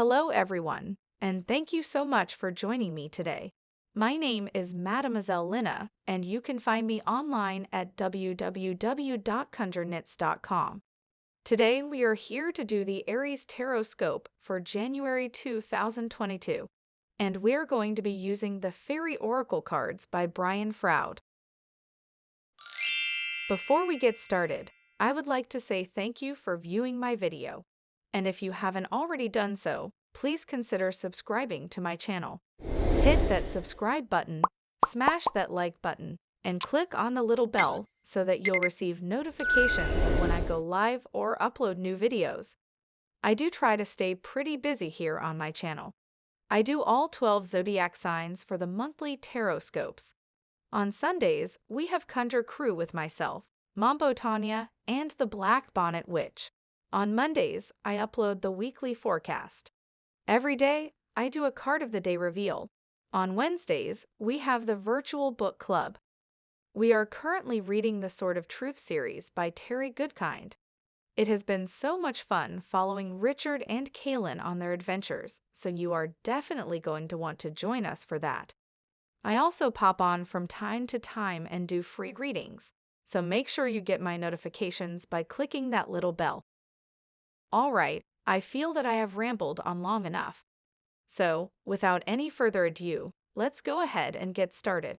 Hello, everyone, and thank you so much for joining me today. My name is Mademoiselle Lina, and you can find me online at www.conjureknits.com. Today, we are here to do the Aries TarotScope for January 2022, and we're going to be using the Fairy Oracle cards by Brian Froud. Before we get started, I would like to say thank you for viewing my video. And if you haven't already done so, please consider subscribing to my channel. Hit that subscribe button, smash that like button, and click on the little bell so that you'll receive notifications of when I go live or upload new videos. I do try to stay pretty busy here on my channel. I do all 12 zodiac signs for the monthly tarot scopes. On Sundays, we have Conjure Crew with myself, Mambo Tanya, and the Black Bonnet Witch. On Mondays, I upload the weekly forecast. Every day, I do a card of the day reveal. On Wednesdays, we have the virtual book club. We are currently reading the Sword of Truth series by Terry Goodkind. It has been so much fun following Richard and Kaylin on their adventures, so you are definitely going to want to join us for that. I also pop on from time to time and do free readings, so make sure you get my notifications by clicking that little bell. All right, I feel that I have rambled on long enough. So, without any further ado, let's go ahead and get started.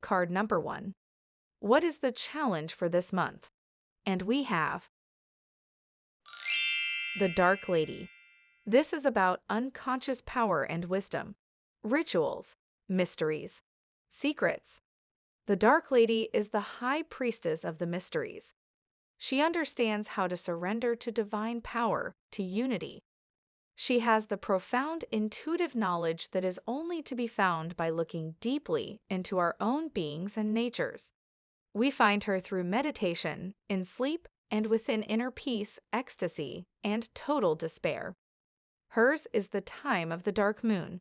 Card number 1. What is the challenge for this month? And we have the Dark Lady. This is about unconscious power and wisdom, rituals, mysteries, secrets. The Dark Lady is the high priestess of the mysteries. She understands how to surrender to divine power, to unity. She has the profound intuitive knowledge that is only to be found by looking deeply into our own beings and natures. We find her through meditation, in sleep, and within inner peace, ecstasy, and total despair. Hers is the time of the dark moon.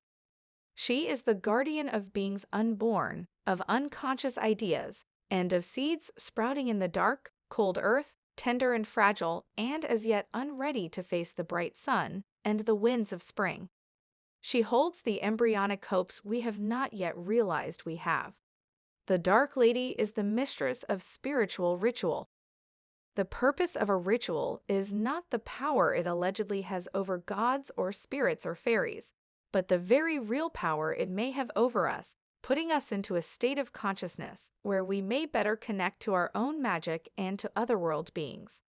She is the guardian of beings unborn, of unconscious ideas, and of seeds sprouting in the dark, cold earth, tender and fragile, and as yet unready to face the bright sun and the winds of spring. She holds the embryonic hopes we have not yet realized we have. The Dark Lady is the mistress of spiritual ritual. The purpose of a ritual is not the power it allegedly has over gods or spirits or fairies, but the very real power it may have over us, putting us into a state of consciousness where we may better connect to our own magic and to otherworld beings.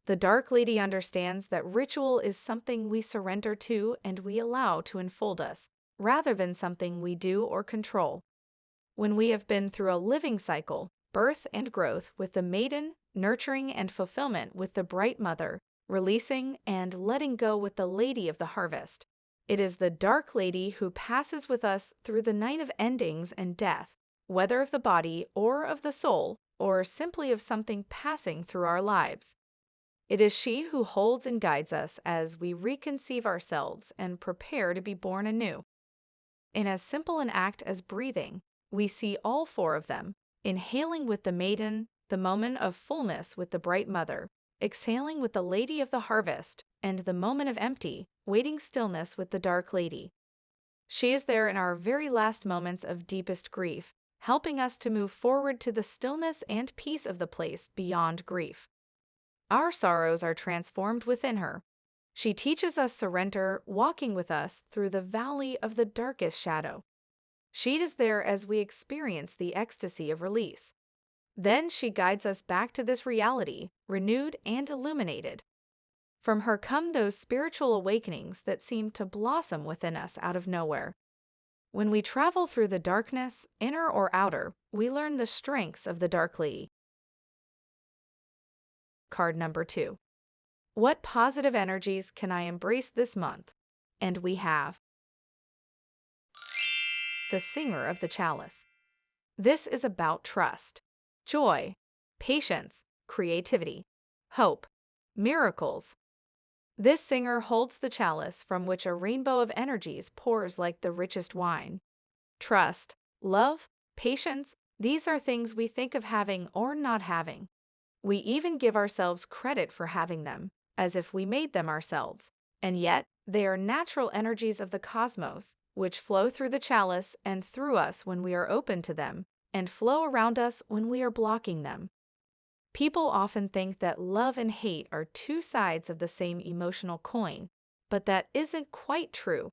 The Dark Lady understands that ritual is something we surrender to and we allow to enfold us, rather than something we do or control. When we have been through a living cycle, birth and growth with the maiden, nurturing and fulfillment with the bright mother, releasing and letting go with the lady of the harvest, it is the Dark Lady who passes with us through the night of endings and death, whether of the body or of the soul, or simply of something passing through our lives. It is she who holds and guides us as we reconceive ourselves and prepare to be born anew. In as simple an act as breathing, we see all four of them, inhaling with the maiden, the moment of fullness with the bright mother, exhaling with the lady of the harvest, and the moment of empty, waiting stillness with the Dark Lady. She is there in our very last moments of deepest grief, helping us to move forward to the stillness and peace of the place beyond grief. Our sorrows are transformed within her. She teaches us surrender, walking with us through the valley of the darkest shadow. She is there as we experience the ecstasy of release. Then she guides us back to this reality, renewed and illuminated. From her come those spiritual awakenings that seem to blossom within us out of nowhere. When we travel through the darkness, inner or outer, we learn the strengths of the Dark Lady. Card number 2. What positive energies can I embrace this month? And we have the Singer of the Chalice. This is about trust, joy, patience, creativity, hope, miracles. This singer holds the chalice from which a rainbow of energies pours like the richest wine. Trust, love, patience, these are things we think of having or not having. We even give ourselves credit for having them, as if we made them ourselves. And yet, they are natural energies of the cosmos, which flow through the chalice and through us when we are open to them, and flow around us when we are blocking them. People often think that love and hate are two sides of the same emotional coin, but that isn't quite true.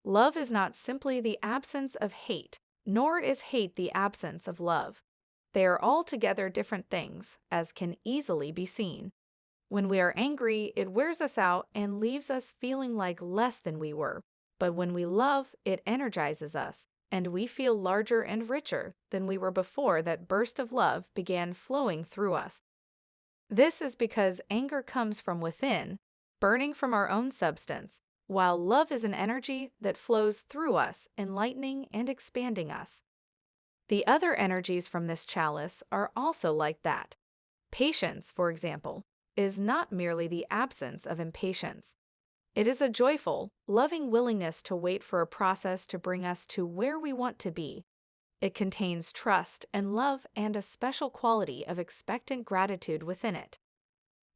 Love is not simply the absence of hate, nor is hate the absence of love. They are altogether different things, as can easily be seen. When we are angry, it wears us out and leaves us feeling like less than we were. But when we love, it energizes us, and we feel larger and richer than we were before that burst of love began flowing through us. This is because anger comes from within, burning from our own substance, while love is an energy that flows through us, enlightening and expanding us. The other energies from this chalice are also like that. Patience, for example, is not merely the absence of impatience. It is a joyful, loving willingness to wait for a process to bring us to where we want to be. It contains trust and love and a special quality of expectant gratitude within it.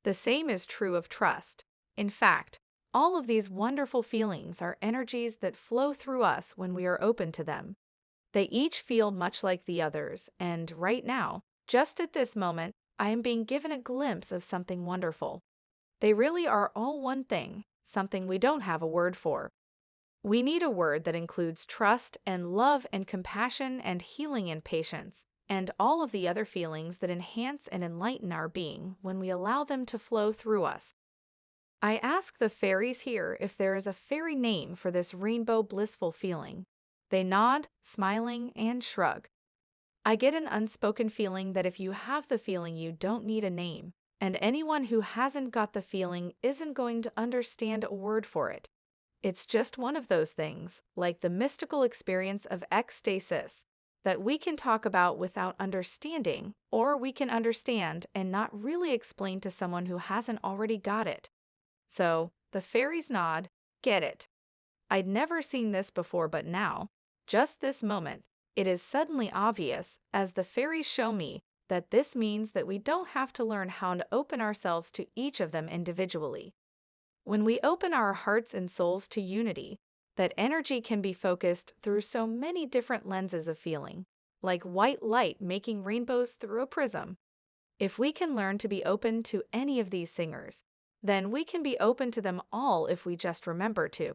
The same is true of trust. In fact, all of these wonderful feelings are energies that flow through us when we are open to them. They each feel much like the others, and right now, just at this moment, I am being given a glimpse of something wonderful. They really are all one thing, something we don't have a word for. We need a word that includes trust and love and compassion and healing and patience, and all of the other feelings that enhance and enlighten our being when we allow them to flow through us. I ask the fairies here if there is a fairy name for this rainbow blissful feeling. They nod, smiling, and shrug. I get an unspoken feeling that if you have the feeling, you don't need a name, and anyone who hasn't got the feeling isn't going to understand a word for it. It's just one of those things, like the mystical experience of ecstasis, that we can talk about without understanding, or we can understand and not really explain to someone who hasn't already got it. So, the fairies nod, get it. I'd never seen this before, but now, just this moment, it is suddenly obvious as the fairies show me that this means that we don't have to learn how to open ourselves to each of them individually. When we open our hearts and souls to unity, that energy can be focused through so many different lenses of feeling, like white light making rainbows through a prism. If we can learn to be open to any of these singers, then we can be open to them all if we just remember to.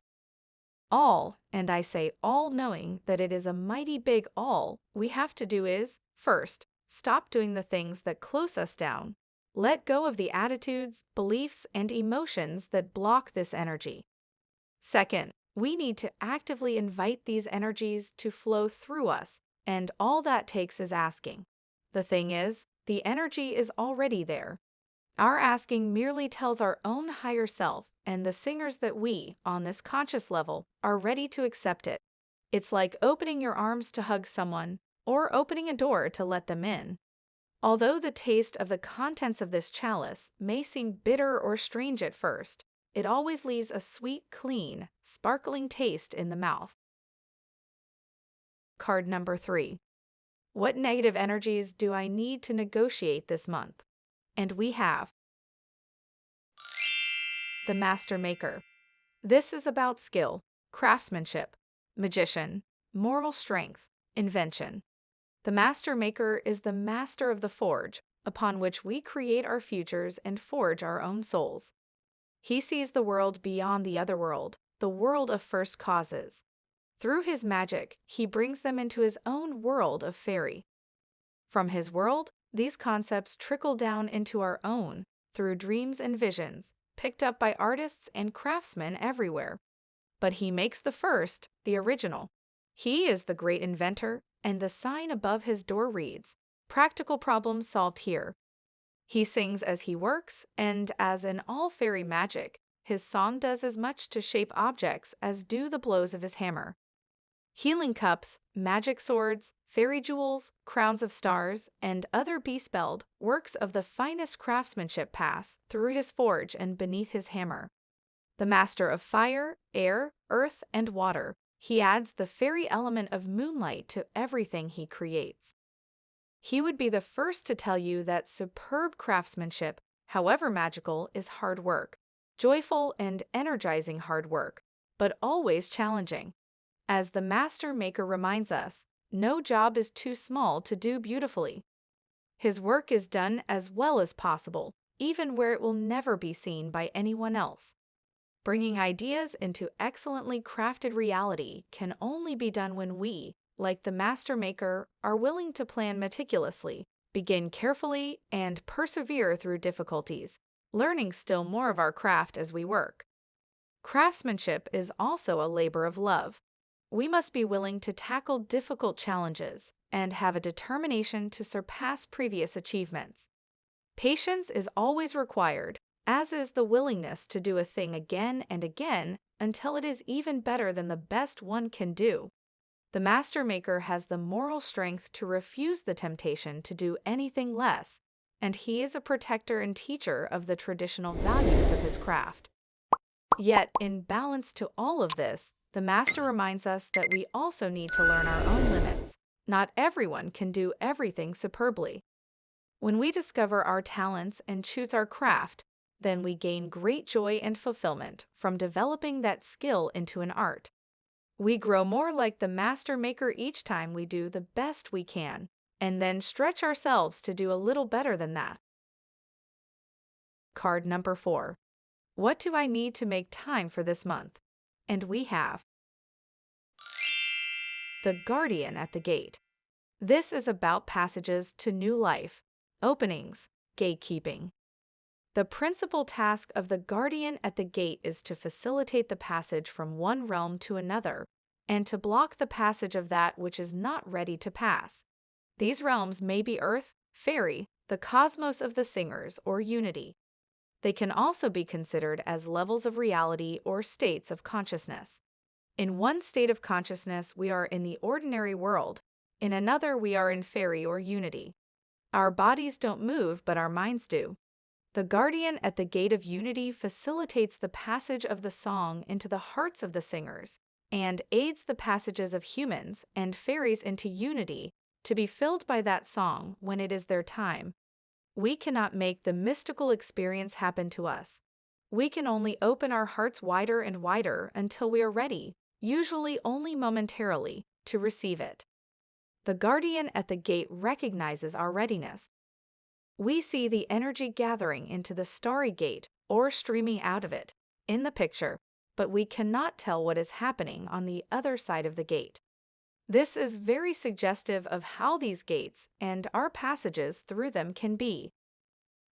All, and I say all knowing that it is a mighty big all, we have to do is, first, stop doing the things that close us down. Let go of the attitudes, beliefs, and emotions that block this energy. Second, we need to actively invite these energies to flow through us, and all that takes is asking. The thing is, the energy is already there. Our asking merely tells our own higher self and the singers that we, on this conscious level, are ready to accept it. It's like opening your arms to hug someone, or opening a door to let them in. Although the taste of the contents of this chalice may seem bitter or strange at first, it always leaves a sweet, clean, sparkling taste in the mouth. Card number 3. What negative energies do I need to negotiate this month? And we have the Master Maker. This is about skill, craftsmanship, magician, moral strength, invention. The Master Maker is the master of the forge, upon which we create our futures and forge our own souls. He sees the world beyond the other world, the world of first causes. Through his magic, he brings them into his own world of fairy. From his world, these concepts trickle down into our own through dreams and visions, picked up by artists and craftsmen everywhere. But he makes the first, the original. He is the great inventor, and the sign above his door reads, "Practical problems solved here." He sings as he works, and as in all fairy magic, his song does as much to shape objects as do the blows of his hammer. Healing cups, magic swords, fairy jewels, crowns of stars, and other bespelled works of the finest craftsmanship pass through his forge and beneath his hammer. The master of fire, air, earth, and water, he adds the fairy element of moonlight to everything he creates. He would be the first to tell you that superb craftsmanship, however magical, is hard work. joyful and energizing hard work, but always challenging. As the master maker reminds us, no job is too small to do beautifully. His work is done as well as possible, even where it will never be seen by anyone else. Bringing ideas into excellently crafted reality can only be done when we, like the master maker, are willing to plan meticulously, begin carefully, and persevere through difficulties, learning still more of our craft as we work. Craftsmanship is also a labor of love. We must be willing to tackle difficult challenges and have a determination to surpass previous achievements. Patience is always required, as is the willingness to do a thing again and again until it is even better than the best one can do. The master maker has the moral strength to refuse the temptation to do anything less, and he is a protector and teacher of the traditional values of his craft. Yet, in balance to all of this, the master reminds us that we also need to learn our own limits. Not everyone can do everything superbly. When we discover our talents and choose our craft, then we gain great joy and fulfillment from developing that skill into an art. We grow more like the master maker each time we do the best we can, and then stretch ourselves to do a little better than that. Card number 4. What do I need to make time for this month? And we have the Guardian at the Gate. This is about passages to new life, openings, gatekeeping. The principal task of the Guardian at the Gate is to facilitate the passage from one realm to another, and to block the passage of that which is not ready to pass. These realms may be Earth, Fairy, the cosmos of the singers, or Unity. They can also be considered as levels of reality or states of consciousness. In one state of consciousness, we are in the ordinary world. In another, we are in Fairy or Unity. Our bodies don't move, but our minds do. The Guardian at the Gate of Unity facilitates the passage of the song into the hearts of the singers, and aids the passages of humans and fairies into unity to be filled by that song when it is their time. We cannot make the mystical experience happen to us. We can only open our hearts wider and wider until we are ready, usually only momentarily, to receive it. The Guardian at the Gate recognizes our readiness. We see the energy gathering into the starry gate or streaming out of it in the picture, but we cannot tell what is happening on the other side of the gate. This is very suggestive of how these gates and our passages through them can be.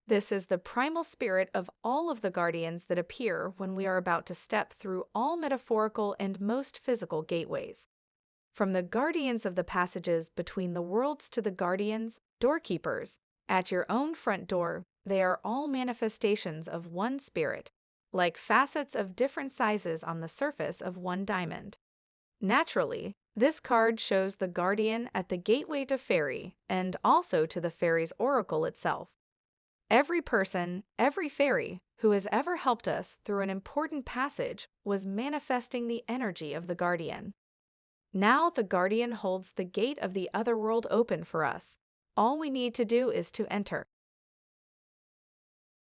This is the primal spirit of all of the guardians that appear when we are about to step through all metaphorical and most physical gateways. From the guardians of the passages between the worlds to the guardians, doorkeepers, at your own front door, they are all manifestations of one spirit, like facets of different sizes on the surface of one diamond. Naturally, this card shows the Guardian at the gateway to Fairy and also to the Fairy's oracle itself. Every person, every fairy who has ever helped us through an important passage was manifesting the energy of the Guardian. Now the Guardian holds the gate of the other world open for us. All we need to do is to enter.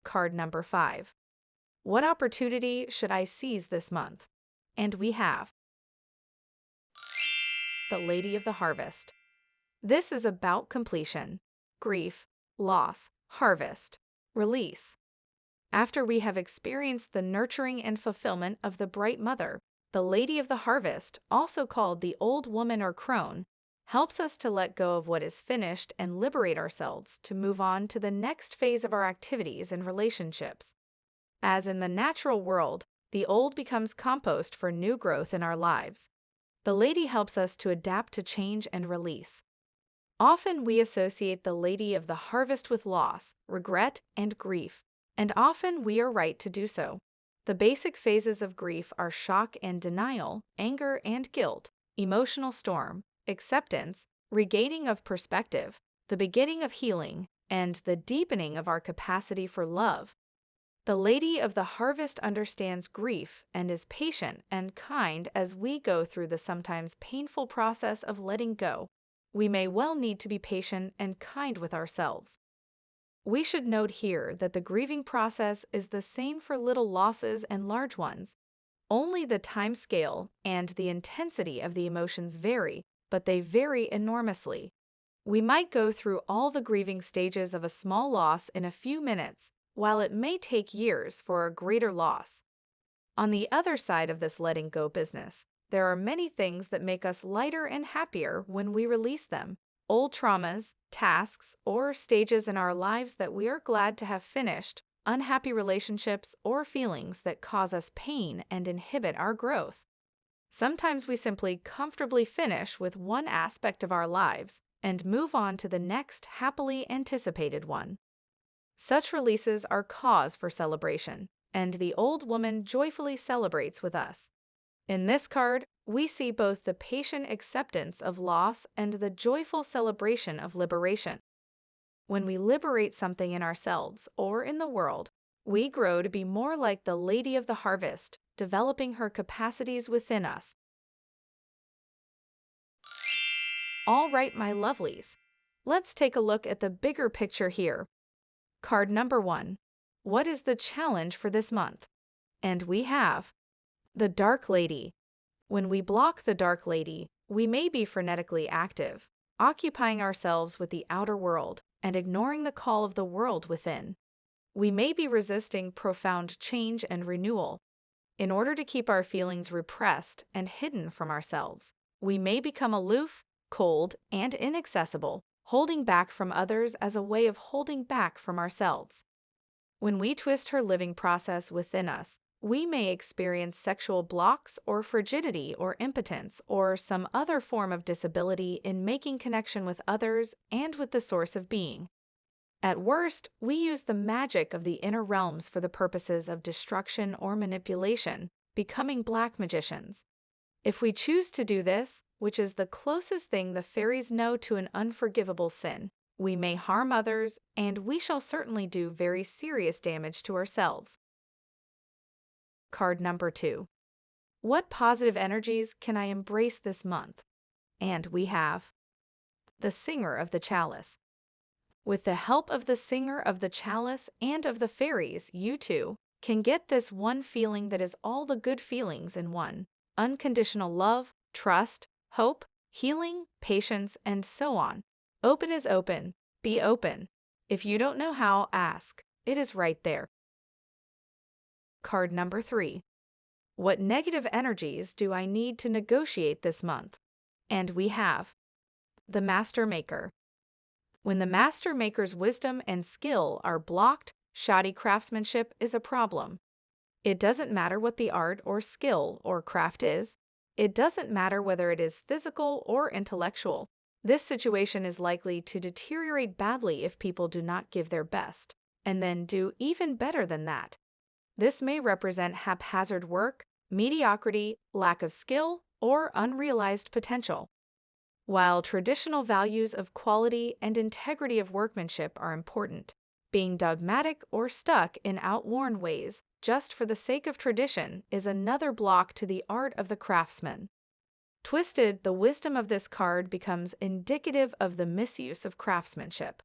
Card number 5. What opportunity should I seize this month? And we have the Lady of the Harvest. This is about completion, grief, loss, harvest, release. After we have experienced the nurturing and fulfillment of the Bright Mother, the Lady of the Harvest, also called the Old Woman or Crone, helps us to let go of what is finished and liberate ourselves to move on to the next phase of our activities and relationships. As in the natural world, the old becomes compost for new growth in our lives. The Lady helps us to adapt to change and release. Often we associate the Lady of the Harvest with loss, regret, and grief, and often we are right to do so. The basic phases of grief are shock and denial, anger and guilt, emotional storm, acceptance, regaining of perspective, the beginning of healing, and the deepening of our capacity for love. The Lady of the Harvest understands grief and is patient and kind as we go through the sometimes painful process of letting go. We may well need to be patient and kind with ourselves. We should note here that the grieving process is the same for little losses and large ones. Only the time scale and the intensity of the emotions vary, but they vary enormously. We might go through all the grieving stages of a small loss in a few minutes, while it may take years for a greater loss. On the other side of this letting go business, there are many things that make us lighter and happier when we release them. Old traumas, tasks, or stages in our lives that we are glad to have finished, unhappy relationships, or feelings that cause us pain and inhibit our growth. Sometimes we simply comfortably finish with one aspect of our lives and move on to the next happily anticipated one. Such releases are cause for celebration, and the old woman joyfully celebrates with us. In this card, we see both the patient acceptance of loss and the joyful celebration of liberation. When we liberate something in ourselves or in the world, we grow to be more like the Lady of the Harvest, developing her capacities within us. All right, my lovelies. Let's take a look at the bigger picture here. Card number 1. What is the challenge for this month? And we have the Dark Lady. When we block the Dark Lady, we may be frenetically active, occupying ourselves with the outer world and ignoring the call of the world within. We may be resisting profound change and renewal. In order to keep our feelings repressed and hidden from ourselves, we may become aloof, cold, and inaccessible, holding back from others as a way of holding back from ourselves. When we twist her living process within us, we may experience sexual blocks or frigidity or impotence or some other form of disability in making connection with others and with the source of being. At worst, we use the magic of the inner realms for the purposes of destruction or manipulation, becoming black magicians. If we choose to do this, which is the closest thing the fairies know to an unforgivable sin, we may harm others, and we shall certainly do very serious damage to ourselves. Card number 2. What positive energies can I embrace this month? And we have the Singer of the Chalice. With the help of the Singer of the Chalice and of the fairies, you too can get this one feeling that is all the good feelings in one: unconditional love, trust, hope, healing, patience, and so on. Open is open. Be open. If you don't know how, ask. It is right there. Card number 3. What negative energies do I need to negotiate this month? And we have the Master Maker. When the Master Maker's wisdom and skill are blocked, shoddy craftsmanship is a problem. It doesn't matter what the art or skill or craft is. It doesn't matter whether it is physical or intellectual. This situation is likely to deteriorate badly if people do not give their best, and then do even better than that. This may represent haphazard work, mediocrity, lack of skill, or unrealized potential. While traditional values of quality and integrity of workmanship are important, being dogmatic or stuck in outworn ways just for the sake of tradition is another block to the art of the craftsman. Twisted, the wisdom of this card becomes indicative of the misuse of craftsmanship.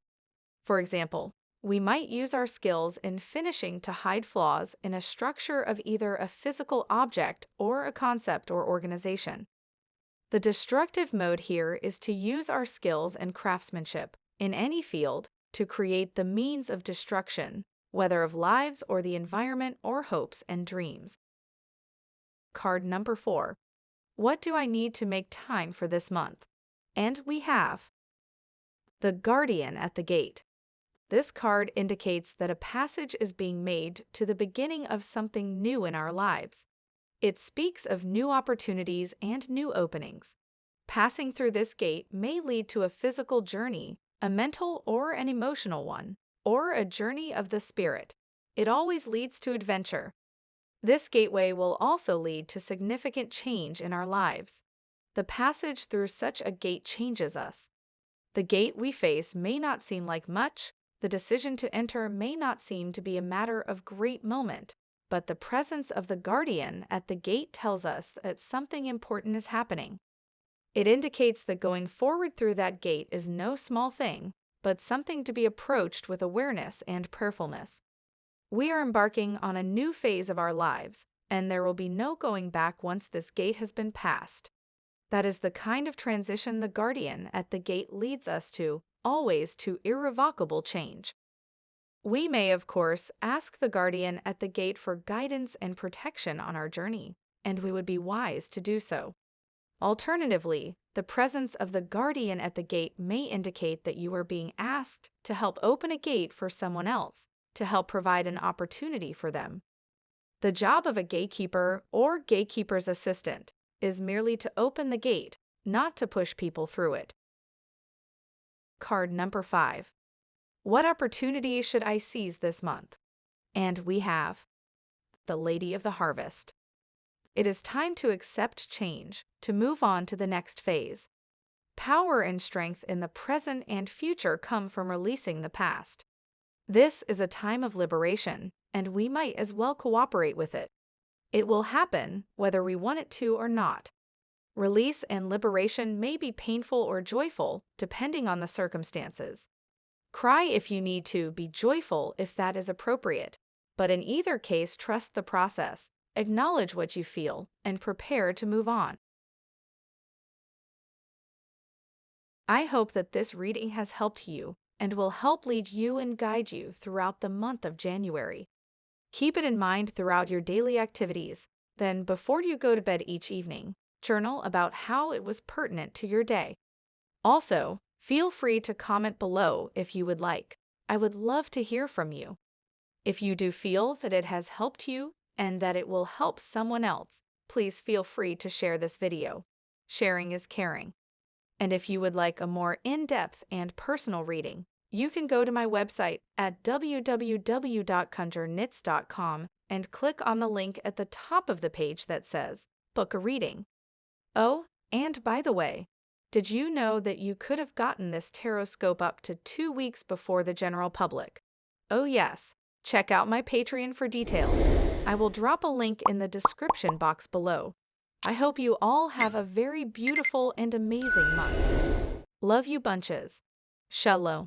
For example, we might use our skills in finishing to hide flaws in a structure of either a physical object or a concept or organization. The destructive mode here is to use our skills and craftsmanship in any field to create the means of destruction, whether of lives or the environment or hopes and dreams. Card number 4. What do I need to make time for this month? And we have the Guardian at the Gate. This card indicates that a passage is being made to the beginning of something new in our lives. It speaks of new opportunities and new openings. Passing through this gate may lead to a physical journey, a mental or an emotional one, or a journey of the spirit. It always leads to adventure. This gateway will also lead to significant change in our lives. The passage through such a gate changes us. The gate we face may not seem like much, the decision to enter may not seem to be a matter of great moment, but the presence of the Guardian at the gate tells us that something important is happening. It indicates that going forward through that gate is no small thing, but something to be approached with awareness and prayerfulness. We are embarking on a new phase of our lives, and there will be no going back once this gate has been passed. That is the kind of transition the guardian at the gate leads us to, always to irrevocable change. We may, of course, ask the guardian at the gate for guidance and protection on our journey, and we would be wise to do so. Alternatively, the presence of the guardian at the gate may indicate that you are being asked to help open a gate for someone else, to help provide an opportunity for them. The job of a gatekeeper or gatekeeper's assistant is merely to open the gate, not to push people through it. Card number 5. What opportunity should I seize this month? And we have the Lady of the Harvest. It is time to accept change, to move on to the next phase. Power and strength in the present and future come from releasing the past. This is a time of liberation, and we might as well cooperate with it. It will happen whether we want it to or not. Release and liberation may be painful or joyful, depending on the circumstances. Cry if you need to, be joyful if that is appropriate, but in either case, trust the process, acknowledge what you feel, and prepare to move on. I hope that this reading has helped you and will help lead you and guide you throughout the month of January. Keep it in mind throughout your daily activities. Then, before you go to bed each evening, journal about how it was pertinent to your day. Also, feel free to comment below if you would like. I would love to hear from you. If you do feel that it has helped you and that it will help someone else, please feel free to share this video. Sharing is caring. And if you would like a more in-depth and personal reading, you can go to my website at www.conjureknits.com and click on the link at the top of the page that says, Book a Reading. Oh, and by the way, did you know that you could have gotten this TarotScope up to 2 weeks before the general public? Oh yes, check out my Patreon for details. I will drop a link in the description box below. I hope you all have a very beautiful and amazing month. Love you bunches. Shalom.